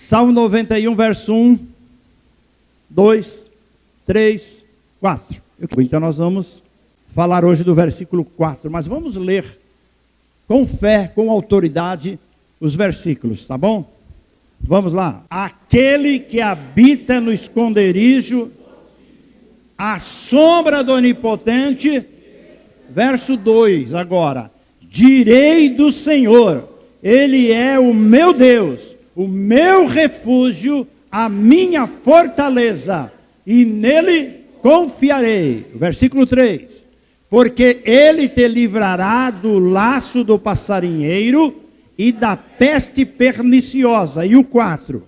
Salmo 91, verso 1, 2, 3, 4. Então nós vamos falar hoje do versículo 4, mas vamos ler com fé, com autoridade, os versículos, tá bom? Vamos lá. Aquele que habita no esconderijo, à sombra do Onipotente, verso 2 agora. Direi do Senhor, Ele é o meu Deus, o meu refúgio, a minha fortaleza, e nele confiarei. Versículo 3. Porque Ele te livrará do laço do passarinheiro e da peste perniciosa. E o 4.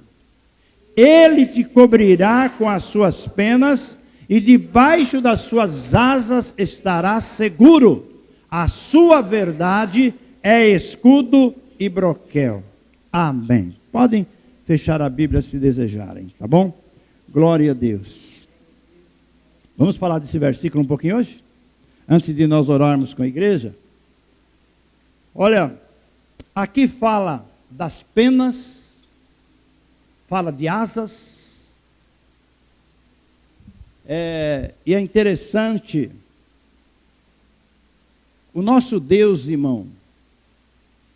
Ele te cobrirá com as suas penas, e debaixo das suas asas estará seguro. A sua verdade é escudo e broquel. Amém. Podem fechar a Bíblia se desejarem, tá bom? Glória a Deus. Vamos falar desse versículo um pouquinho hoje? Antes de nós orarmos com a igreja. Olha, aqui fala das penas, fala de asas. E é interessante, o nosso Deus, irmão,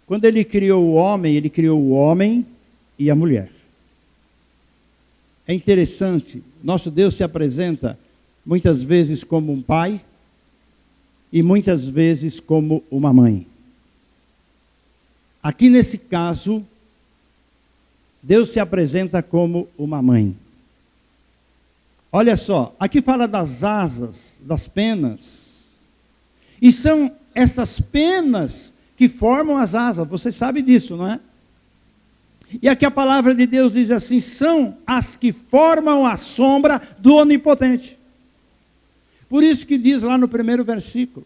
quando Ele criou o homem e a mulher. É interessante, nosso Deus se apresenta muitas vezes como um pai e muitas vezes como uma mãe. Aqui nesse caso, Deus se apresenta como uma mãe. Olha só, aqui fala das asas, das penas. E são estas penas que formam as asas. Você sabe disso, não é? E aqui a palavra de Deus diz assim, são as que formam a sombra do Onipotente. Por isso que diz lá no primeiro versículo,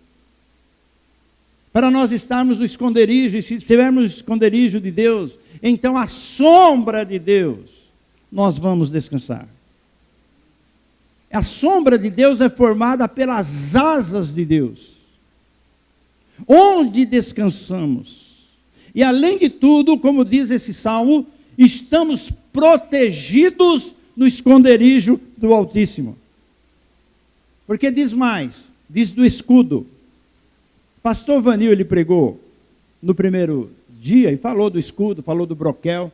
para nós estarmos no esconderijo, e se estivermos no esconderijo de Deus, então a sombra de Deus, nós vamos descansar. A sombra de Deus é formada pelas asas de Deus, onde descansamos. E além de tudo, como diz esse salmo, estamos protegidos no esconderijo do Altíssimo. Porque diz mais, diz do escudo. Pastor Vanil, ele pregou no primeiro dia e falou do escudo, falou do broquel.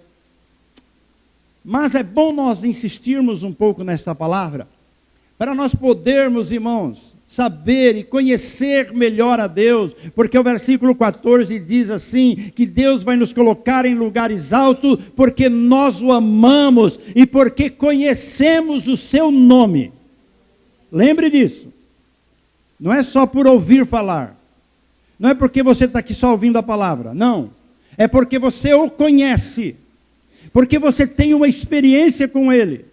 Mas é bom nós insistirmos um pouco nesta palavra, para nós podermos, irmãos, saber e conhecer melhor a Deus, porque o versículo 14 diz assim, que Deus vai nos colocar em lugares altos, porque nós o amamos e porque conhecemos o seu nome. Lembre disso, não é só por ouvir falar, não é porque você está aqui só ouvindo a palavra, não, é porque você o conhece, porque você tem uma experiência com Ele,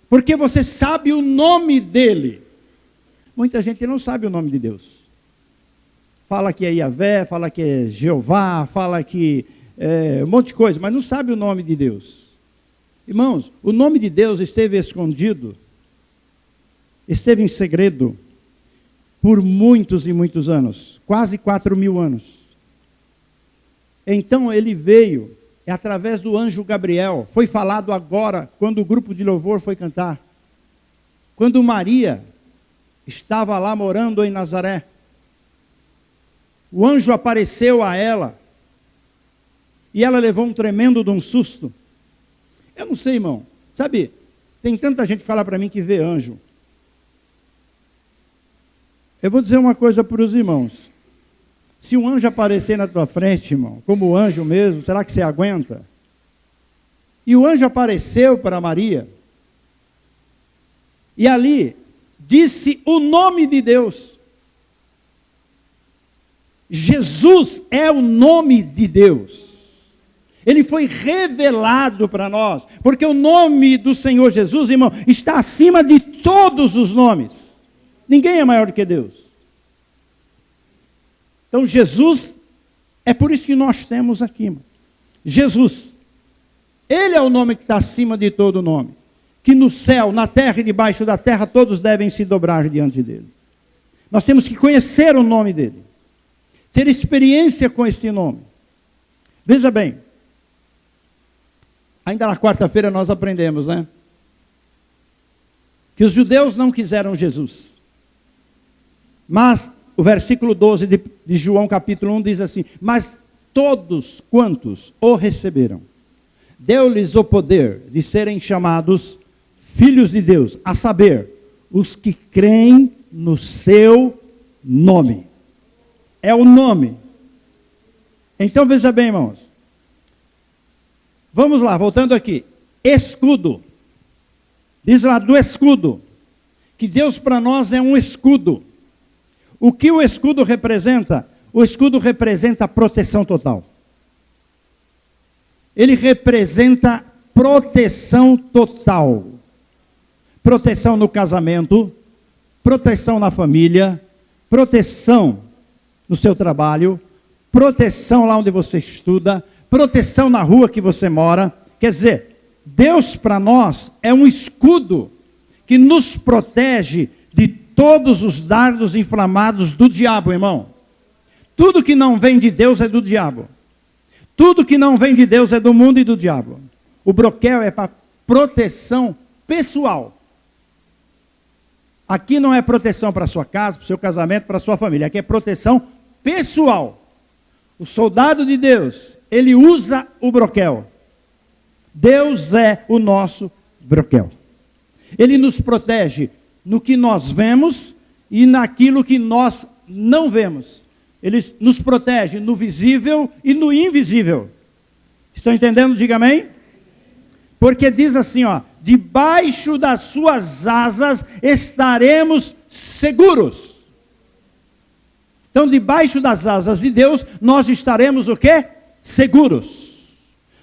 porque você sabe o nome dEle. Muita gente não sabe o nome de Deus, fala que é Yahvé, fala que é Jeová, fala que é um monte de coisa, mas não sabe o nome de Deus. Irmãos, o nome de Deus esteve escondido, esteve em segredo por muitos e muitos anos, quase 4.000 anos. Então ele veio, através do anjo Gabriel, foi falado agora, quando o grupo de louvor foi cantar. Quando Maria estava lá morando em Nazaré, o anjo apareceu a ela, e ela levou um tremendo de um susto. Eu não sei, irmão, sabe, tem tanta gente que fala para mim que vê anjo. Eu vou dizer uma coisa para os irmãos. Se um anjo aparecer na tua frente, irmão, como anjo mesmo, será que você aguenta? E o anjo apareceu para Maria. E ali disse o nome de Deus. Jesus é o nome de Deus. Ele foi revelado para nós, porque o nome do Senhor Jesus, irmão, está acima de todos os nomes. Ninguém é maior do que Deus. Então Jesus, é por isso que nós temos aqui, irmão. Jesus, Ele é o nome que está acima de todo nome. Que no céu, na terra e debaixo da terra, todos devem se dobrar diante dEle. Nós temos que conhecer o nome dEle. Ter experiência com este nome. Veja bem, Ainda na quarta-feira nós aprendemos, né? Que os judeus não quiseram Jesus. Mas o versículo 12 de João capítulo 1 diz assim: mas todos quantos o receberam, deu-lhes o poder de serem chamados filhos de Deus, a saber, os que creem no seu nome. É o nome. Então veja bem, irmãos. Vamos lá, voltando aqui. Escudo. Diz lá do escudo. Que Deus para nós é um escudo. O que o escudo representa? O escudo representa a proteção total. Ele representa proteção total. Proteção no casamento, proteção na família, proteção no seu trabalho, proteção lá onde você estuda, proteção na rua que você mora. Quer dizer, Deus para nós é um escudo que nos protege de todos os dardos inflamados do diabo, irmão. Tudo que não vem de Deus é do diabo. Tudo que não vem de Deus é do mundo e do diabo. O broquel é para proteção pessoal. Aqui não é proteção para a sua casa, para o seu casamento, para a sua família. Aqui é proteção pessoal. O soldado de Deus, ele usa o broquel. Deus é o nosso broquel. Ele nos protege no que nós vemos e naquilo que nós não vemos. Ele nos protege no visível e no invisível. Estão entendendo? Diga amém. Porque diz assim, ó, debaixo das suas asas estaremos seguros. Então, debaixo das asas de Deus, nós estaremos o quê? Seguros.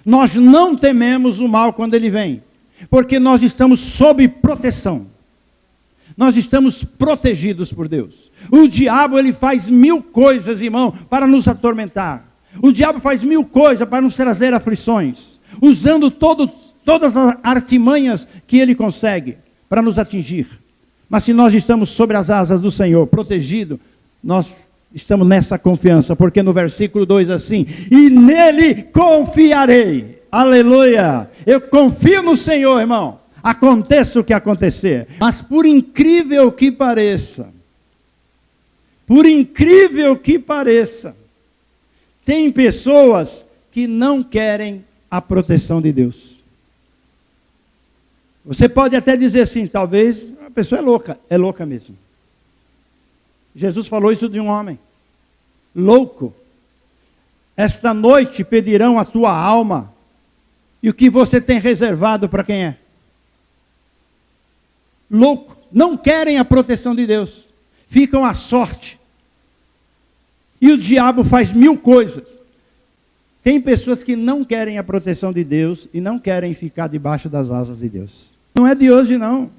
Nós não tememos o mal quando ele vem, porque nós estamos sob proteção. Nós estamos protegidos por Deus. O diabo, ele faz 1000 coisas, irmão, para nos atormentar. O diabo faz 1000 coisas para nos trazer aflições, usando todas as artimanhas que ele consegue para nos atingir. Mas se nós estamos sobre as asas do Senhor, protegidos, nós estamos nessa confiança, porque no versículo 2 assim, e nele confiarei. Aleluia! Eu confio no Senhor, irmão. Aconteça o que acontecer. Mas por incrível que pareça, tem pessoas que não querem a proteção de Deus. Você pode até dizer assim, talvez a pessoa é louca mesmo. Jesus falou isso de um homem louco. Esta noite pedirão a tua alma, e o que você tem reservado para quem é? Louco. Não querem a proteção de Deus, ficam à sorte. E o diabo faz 1000 coisas. Tem pessoas que não querem a proteção de Deus e não querem ficar debaixo das asas de Deus. Não é de hoje não,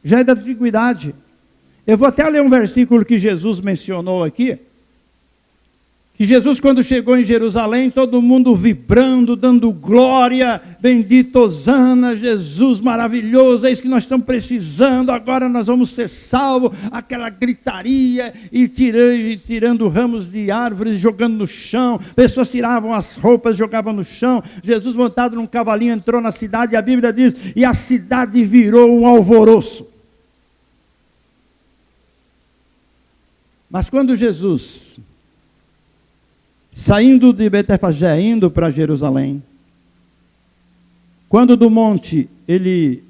já é da antiguidade. Eu vou até ler um versículo que Jesus mencionou aqui. Que Jesus, quando chegou em Jerusalém, todo mundo vibrando, dando glória, bendito Hosana, Jesus maravilhoso, é isso que nós estamos precisando, agora nós vamos ser salvos. Aquela gritaria, e tirando ramos de árvores, jogando no chão, pessoas tiravam as roupas, jogavam no chão. Jesus, montado num cavalinho, entrou na cidade, e a Bíblia diz, e a cidade virou um alvoroço. Mas quando Jesus, saindo de Betefagé, indo para Jerusalém, quando do monte ele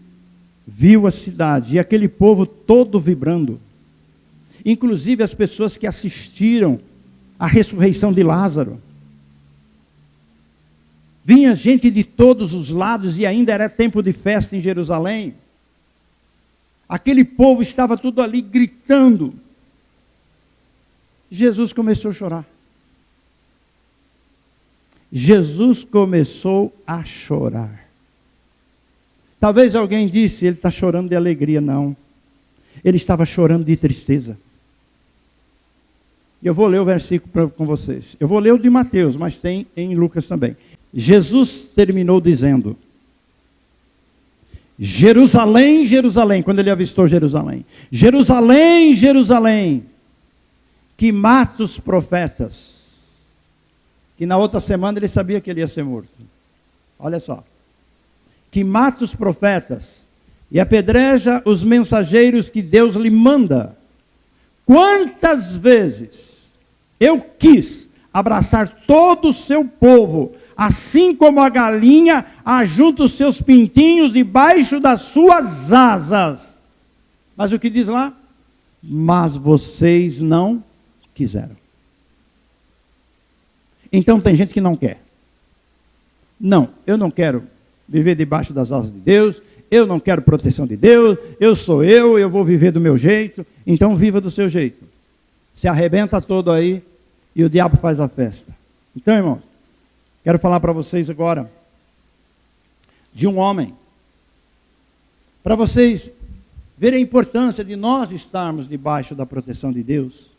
viu a cidade e aquele povo todo vibrando, inclusive as pessoas que assistiram à ressurreição de Lázaro, vinha gente de todos os lados e ainda era tempo de festa em Jerusalém, aquele povo estava tudo ali gritando. Jesus começou a chorar. Jesus começou a chorar. Talvez alguém disse, ele está chorando de alegria. Não. Ele estava chorando de tristeza. Eu vou ler o versículo com vocês. Eu vou ler o de Mateus, mas tem em Lucas também. Jesus terminou dizendo, Jerusalém, Jerusalém, quando ele avistou Jerusalém. Jerusalém, Jerusalém, que mata os profetas. Que na outra semana ele sabia que ele ia ser morto. Olha só. que mata os profetas e apedreja os mensageiros que Deus lhe manda. Quantas vezes eu quis abraçar todo o seu povo, assim como a galinha ajunta os seus pintinhos debaixo das suas asas. Mas o que diz lá? Mas vocês não quiseram. Então tem gente que não quer. Não, eu não quero viver debaixo das asas de Deus, eu não quero proteção de Deus, eu vou viver do meu jeito, então viva do seu jeito. Se arrebenta todo aí e o diabo faz a festa. Então, irmãos, quero falar para vocês agora de um homem, para vocês verem a importância de nós estarmos debaixo da proteção de Deus.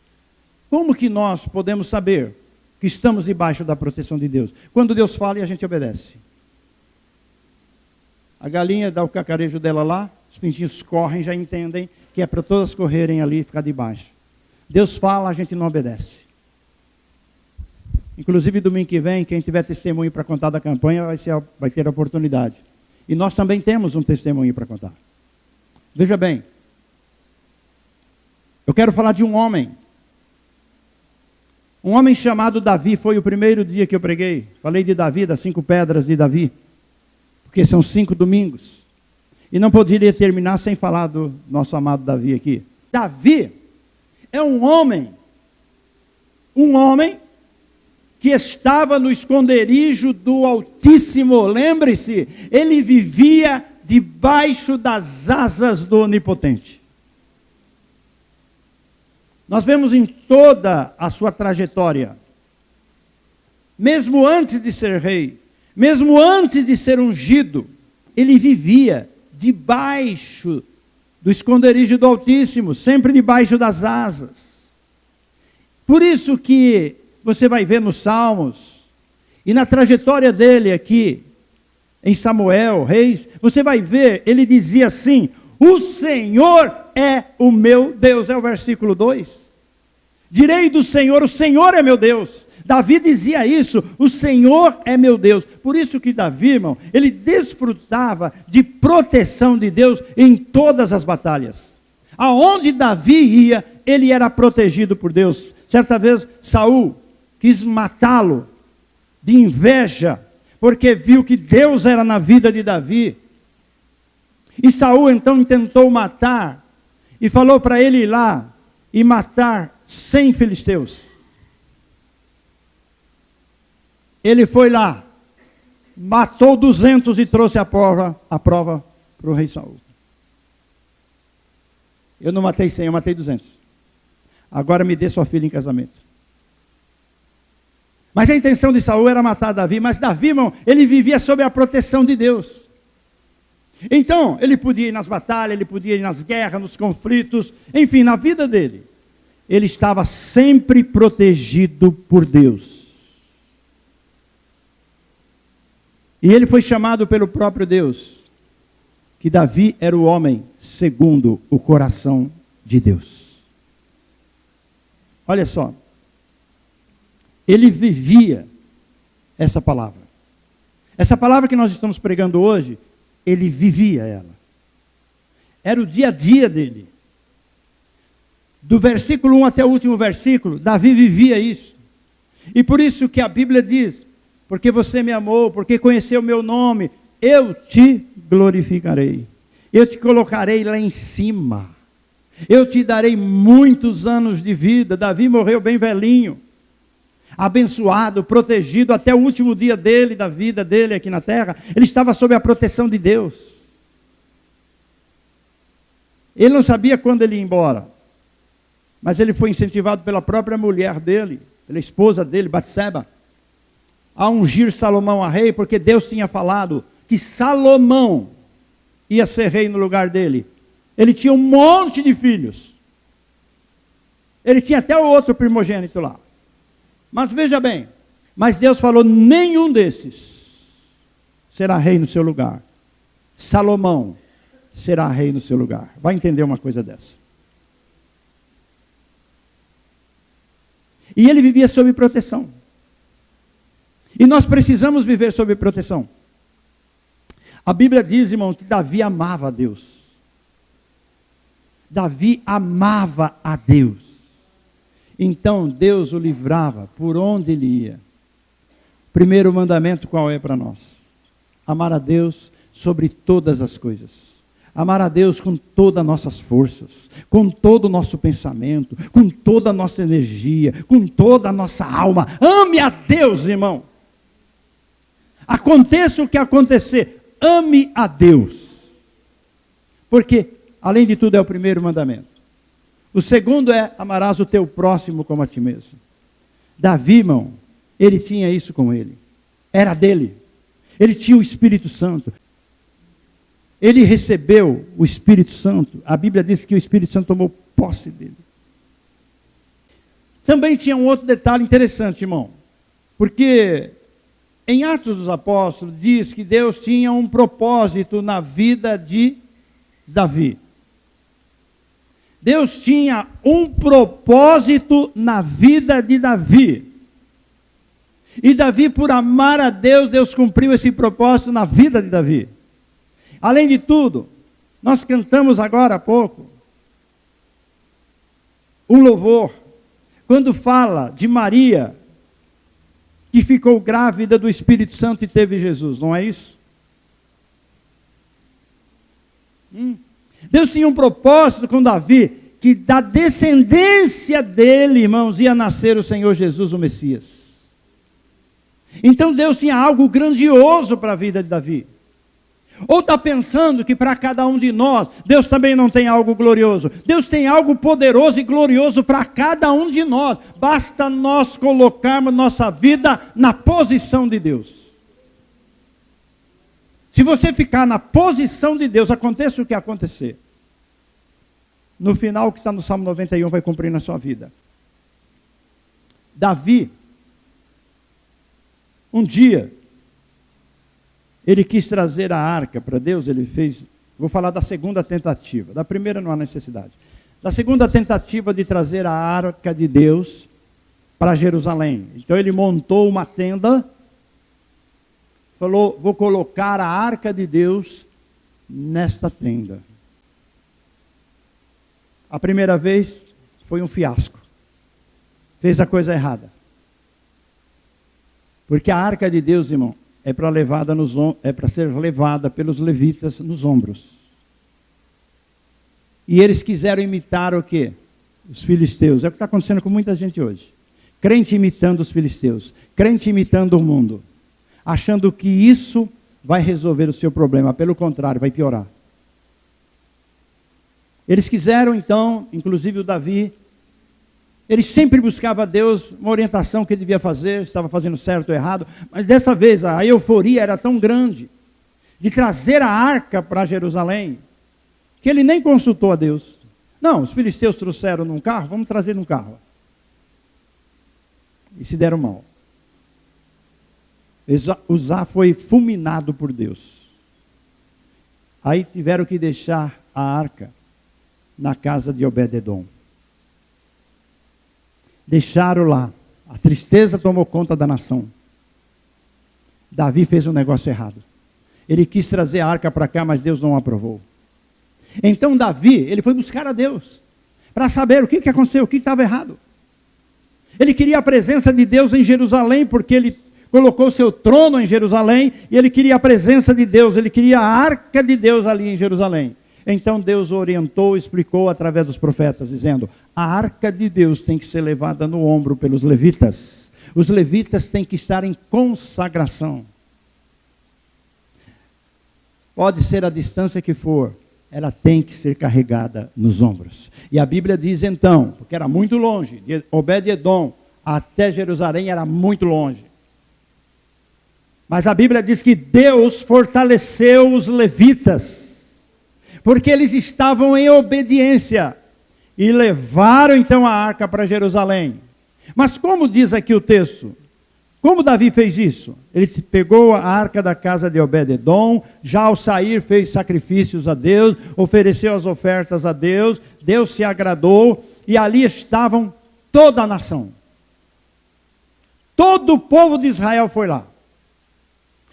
Como que nós podemos saber que estamos debaixo da proteção de Deus? Quando Deus fala e a gente obedece. A galinha dá o cacarejo dela lá, os pintinhos correm, já entendem que é para todas correrem ali e ficar debaixo. Deus fala, a gente não obedece. Inclusive domingo que vem, quem tiver testemunho para contar da campanha vai ter a oportunidade. E nós também temos um testemunho para contar. Veja bem, eu quero falar de um homem chamado Davi. Foi o primeiro dia que eu preguei. Falei de Davi, das 5 pedras de Davi, porque são 5 domingos. E não poderia terminar sem falar do nosso amado Davi aqui. Davi é um homem que estava no esconderijo do Altíssimo. Lembre-se, ele vivia debaixo das asas do Onipotente. Nós vemos em toda a sua trajetória, mesmo antes de ser rei, mesmo antes de ser ungido, ele vivia debaixo do esconderijo do Altíssimo, sempre debaixo das asas. Por isso que você vai ver nos Salmos, e na trajetória dele aqui, em Samuel, Reis, você vai ver, ele dizia assim: o Senhor é o meu Deus. É o versículo 2. Direi do Senhor, o Senhor é meu Deus. Davi dizia isso, o Senhor é meu Deus. Por isso que Davi, irmão, ele desfrutava de proteção de Deus em todas as batalhas. Aonde Davi ia, ele era protegido por Deus. Certa vez, Saul quis matá-lo de inveja, porque viu que Deus era na vida de Davi. E Saul então tentou matar, e falou para ele ir lá e matar 100 filisteus. Ele foi lá, matou 200 e trouxe a prova para o rei Saul. Eu não matei 100, eu matei 200. Agora me dê sua filha em casamento. Mas a intenção de Saul era matar Davi, mas Davi, irmão, ele vivia sob a proteção de Deus. Então, ele podia ir nas batalhas, ele podia ir nas guerras, nos conflitos, enfim, na vida dele. Ele estava sempre protegido por Deus. E ele foi chamado pelo próprio Deus, que Davi era o homem segundo o coração de Deus. Olha só. Ele vivia essa palavra. Essa palavra que nós estamos pregando hoje, ele vivia ela. Era o dia a dia dele. Do versículo 1 até o último versículo, Davi vivia isso. E por isso que a Bíblia diz: porque você me amou, porque conheceu o meu nome, eu te glorificarei. Eu te colocarei lá em cima. Eu te darei muitos anos de vida. Davi morreu bem velhinho, abençoado, protegido até o último dia dele, da vida dele aqui na terra. Ele estava sob a proteção de Deus. Ele não sabia quando ele ia embora, mas ele foi incentivado pela própria mulher dele, pela esposa dele, Batseba, a ungir Salomão a rei, porque Deus tinha falado que Salomão ia ser rei no lugar dele. Ele tinha um monte de filhos. Ele tinha até o outro primogênito lá. Mas veja bem, mas Deus falou: nenhum desses será rei no seu lugar. Salomão será rei no seu lugar. Vai entender uma coisa dessa. E ele vivia sob proteção. E nós precisamos viver sob proteção. A Bíblia diz, irmão, que Davi amava a Deus. Davi amava a Deus. Então Deus o livrava por onde ele ia. Primeiro mandamento qual é para nós? Amar a Deus sobre todas as coisas. Amar a Deus com todas as nossas forças, com todo o nosso pensamento, com toda a nossa energia, com toda a nossa alma. Ame a Deus, irmão. Aconteça o que acontecer, ame a Deus. Porque, além de tudo, é o primeiro mandamento. O segundo é, amarás o teu próximo como a ti mesmo. Davi, irmão, ele tinha isso com ele. Era dele. Ele tinha o Espírito Santo. Ele recebeu o Espírito Santo. A Bíblia diz que o Espírito Santo tomou posse dele. Também tinha um outro detalhe interessante, irmão. Porque em Atos dos Apóstolos diz que Deus tinha um propósito na vida de Davi. Deus tinha um propósito na vida de Davi. E Davi, por amar a Deus, Deus cumpriu esse propósito na vida de Davi. Além de tudo, nós cantamos agora há pouco um louvor, quando fala de Maria, que ficou grávida do Espírito Santo e teve Jesus, não é isso? Deus tinha um propósito com Davi, que da descendência dele, irmãos, ia nascer o Senhor Jesus, o Messias. Então Deus tinha algo grandioso para a vida de Davi. Ou está pensando que para cada um de nós, Deus também não tem algo glorioso? Deus tem algo poderoso e glorioso para cada um de nós. Basta nós colocarmos nossa vida na posição de Deus. Se você ficar na posição de Deus, aconteça o que acontecer, no final, o que está no Salmo 91 vai cumprir na sua vida. Davi, um dia, ele quis trazer a arca para Deus, ele fez, vou falar da segunda tentativa, da primeira não há necessidade. Da segunda tentativa de trazer a arca de Deus para Jerusalém. Então ele montou uma tenda, falou, vou colocar a arca de Deus nesta tenda. A primeira vez foi um fiasco. Fez a coisa errada. Porque a arca de Deus, irmão, é para ser levada pelos levitas nos ombros. E eles quiseram imitar o quê? Os filisteus. É o que está acontecendo com muita gente hoje. Crente imitando os filisteus. Crente imitando o mundo. Achando que isso vai resolver o seu problema. Pelo contrário, vai piorar. Eles quiseram então, inclusive o Davi, ele sempre buscava a Deus uma orientação que ele devia fazer, estava fazendo certo ou errado, mas dessa vez a euforia era tão grande de trazer a arca para Jerusalém, que ele nem consultou a Deus. Não, os filisteus trouxeram num carro, vamos trazer num carro. E se deram mal. Uzá foi fulminado por Deus. Aí tiveram que deixar a arca na casa de Obed-edom. Deixaram lá. A tristeza tomou conta da nação. Davi fez um negócio errado. Ele quis trazer a arca para cá, mas Deus não aprovou. Então Davi, ele foi buscar a Deus, para saber o que aconteceu, o que estava errado. Ele queria a presença de Deus em Jerusalém, porque ele colocou seu trono em Jerusalém, e ele queria a presença de Deus, ele queria a arca de Deus ali em Jerusalém. Então Deus orientou, explicou através dos profetas, dizendo, a arca de Deus tem que ser levada no ombro pelos levitas. Os levitas têm que estar em consagração. Pode ser a distância que for, ela tem que ser carregada nos ombros. E a Bíblia diz então, porque era muito longe, de Obed-edom até Jerusalém era muito longe. Mas a Bíblia diz que Deus fortaleceu os levitas, porque eles estavam em obediência, e levaram então a arca para Jerusalém. Mas como diz aqui o texto, como Davi fez isso? Ele pegou a arca da casa de Obed-edom, já ao sair fez sacrifícios a Deus, ofereceu as ofertas a Deus, Deus se agradou, e ali estavam toda a nação. Todo o povo de Israel foi lá.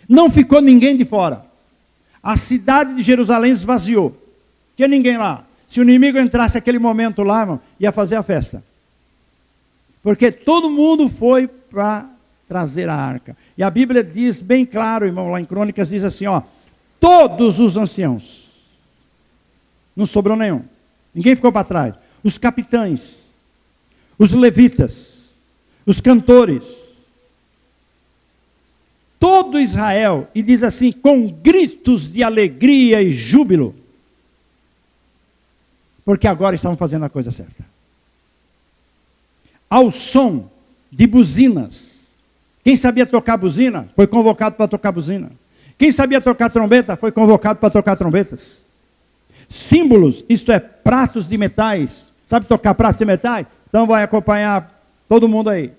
Não ficou ninguém de fora. A cidade de Jerusalém esvaziou. Não tinha ninguém lá. Se o inimigo entrasse naquele momento lá, irmão, ia fazer a festa. Porque todo mundo foi para trazer a arca. E a Bíblia diz bem claro, irmão, lá em Crônicas, diz assim, ó, todos os anciãos, não sobrou nenhum, ninguém ficou para trás, os capitães, os levitas, os cantores, todo Israel, e diz assim, com gritos de alegria e júbilo, porque agora estavam fazendo a coisa certa. Ao som de buzinas. Quem sabia tocar buzina, foi convocado para tocar buzina. Quem sabia tocar trombeta, foi convocado para tocar trombetas. Símbolos, isto é, pratos de metais. Sabe tocar pratos de metais? Então vai acompanhar todo mundo aí.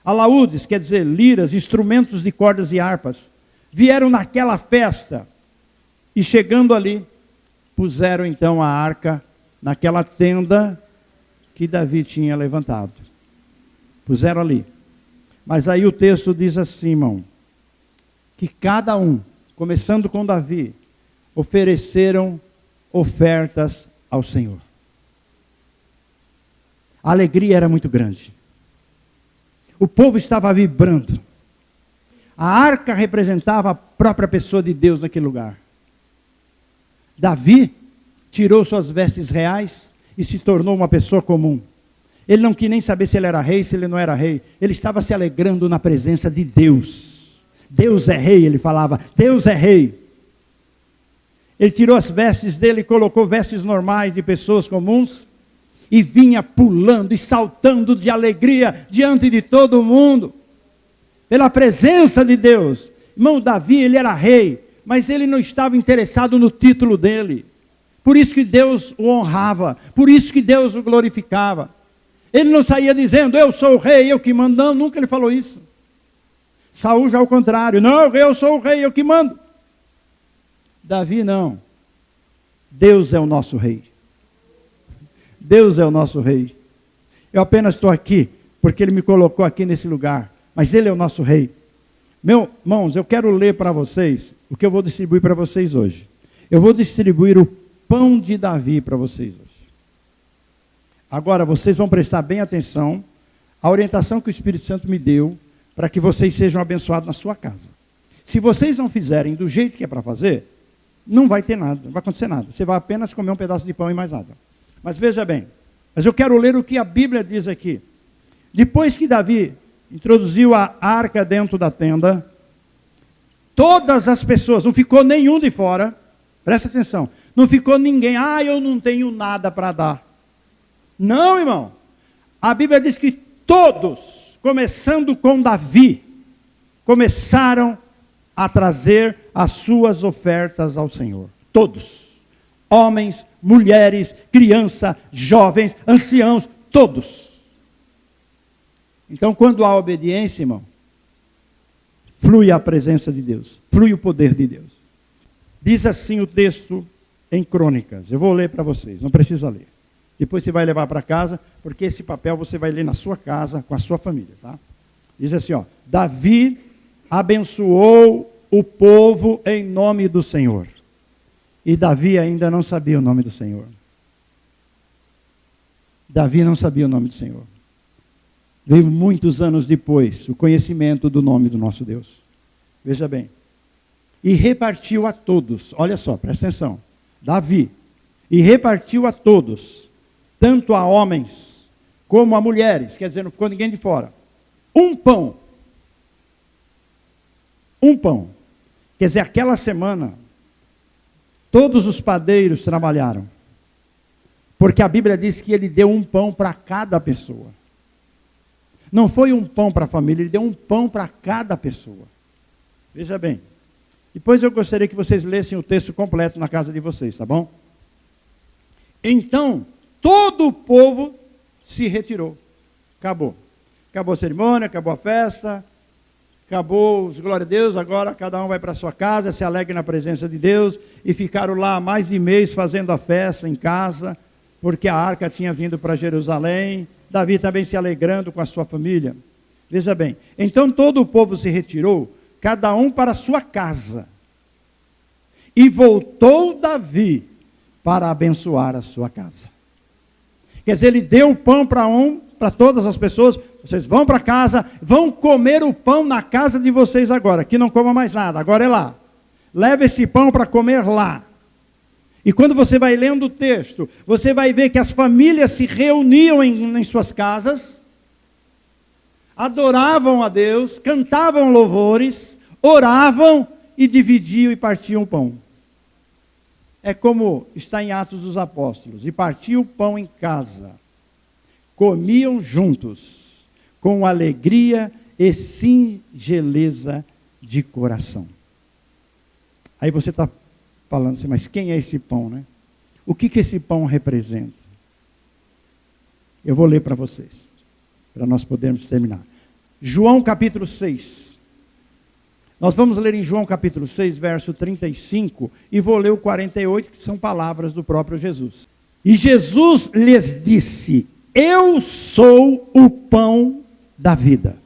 Alaúdes, quer dizer, liras, instrumentos de cordas e harpas. Vieram naquela festa e chegando ali, puseram então a arca naquela tenda que Davi tinha levantado. Puseram ali. Mas aí o texto diz assim, irmão, que cada um, começando com Davi, ofereceram ofertas ao Senhor. A alegria era muito grande. O povo estava vibrando. A arca representava a própria pessoa de Deus naquele lugar. Davi tirou suas vestes reais e se tornou uma pessoa comum. Ele não quis nem saber se ele era rei, se ele não era rei. Ele estava se alegrando na presença de Deus. Deus é rei, ele falava. Deus é rei. Ele tirou as vestes dele e colocou vestes normais de pessoas comuns. E vinha pulando e saltando de alegria diante de todo mundo. Pela presença de Deus. Irmão, Davi, ele era rei. Mas ele não estava interessado no título dele. Por isso que Deus o honrava. Por isso que Deus o glorificava. Ele não saía dizendo, eu sou o rei, eu que mando. Não, nunca ele falou isso. Saul já ao contrário. Não, eu sou o rei, eu que mando. Davi não. Deus é o nosso rei. Deus é o nosso rei. Eu apenas estou aqui porque ele me colocou aqui nesse lugar. Mas ele é o nosso rei. Meus irmãos, eu quero ler para vocês o que eu vou distribuir para vocês hoje. Eu vou distribuir o pão de Davi para vocês hoje. Agora, vocês vão prestar bem atenção à orientação que o Espírito Santo me deu para que vocês sejam abençoados na sua casa. Se vocês não fizerem do jeito que é para fazer, não vai ter nada, não vai acontecer nada. Você vai apenas comer um pedaço de pão e mais nada. Mas veja bem, mas eu quero ler o que a Bíblia diz aqui. Depois que Davi introduziu a arca dentro da tenda, todas as pessoas, não ficou nenhum de fora, presta atenção, não ficou ninguém, eu não tenho nada para dar. Não, irmão. A Bíblia diz que todos, começando com Davi, começaram a trazer as suas ofertas ao Senhor. Todos. Homens, mulheres, crianças, jovens, anciãos, todos. Então, quando há obediência, irmão, flui a presença de Deus, flui o poder de Deus. Diz assim o texto em Crônicas. Eu vou ler para vocês, não precisa ler. Depois você vai levar para casa, porque esse papel você vai ler na sua casa, com a sua família, tá? Diz assim, ó, Davi abençoou o povo em nome do Senhor. E Davi ainda não sabia o nome do Senhor. Davi não sabia o nome do Senhor. Veio muitos anos depois o conhecimento do nome do nosso Deus. Veja bem. E repartiu a todos, olha só, presta atenção. Davi, e repartiu a todos, tanto a homens como a mulheres, quer dizer, não ficou ninguém de fora. Um pão. Um pão. Quer dizer, aquela semana, todos os padeiros trabalharam. Porque a Bíblia diz que ele deu um pão para cada pessoa. Não foi um pão para a família, ele deu um pão para cada pessoa. Veja bem. Depois eu gostaria que vocês lessem o texto completo na casa de vocês, tá bom? Então, todo o povo se retirou. Acabou. Acabou a cerimônia, acabou a festa, acabou os glória a Deus, agora cada um vai para a sua casa, se alegre na presença de Deus, e ficaram lá mais de mês fazendo a festa em casa, porque a arca tinha vindo para Jerusalém, Davi também se alegrando com a sua família. Veja bem, então todo o povo se retirou, cada um para a sua casa. E voltou Davi para abençoar a sua casa. Quer dizer, ele deu o pão para todas as pessoas. Vocês vão para casa, vão comer o pão na casa de vocês agora. Aqui não coma mais nada, agora é lá. Leva esse pão para comer lá. E quando você vai lendo o texto, você vai ver que as famílias se reuniam em suas casas, adoravam a Deus, cantavam louvores, oravam e dividiam e partiam o pão. É como está em Atos dos Apóstolos. E partiam o pão em casa. Comiam juntos, com alegria e singeleza de coração. Aí você está falando assim, mas quem é esse pão, né? O que esse pão representa? Eu vou ler para vocês, para nós podermos terminar. João capítulo 6. Nós vamos ler em João capítulo 6, verso 35, e vou ler o 48, que são palavras do próprio Jesus. E Jesus lhes disse, eu sou o pão da vida.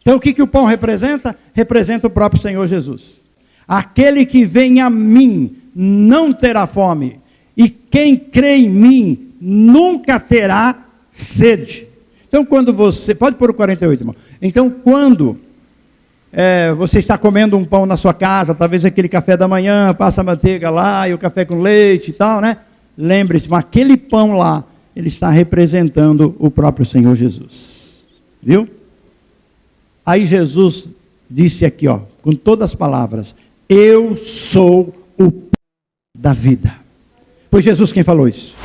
Então o que o pão representa? Representa o próprio Senhor Jesus. Aquele que vem a mim não terá fome, e quem crê em mim nunca terá sede. Então quando você, pode pôr o 48, irmão. Então quando você está comendo um pão na sua casa, talvez aquele café da manhã, passa a manteiga lá, e o café com leite e tal, né? Lembre-se, mas aquele pão lá, ele está representando o próprio Senhor Jesus. Viu? Aí Jesus disse aqui, ó, com todas as palavras, eu sou o pão da vida. Foi Jesus quem falou isso.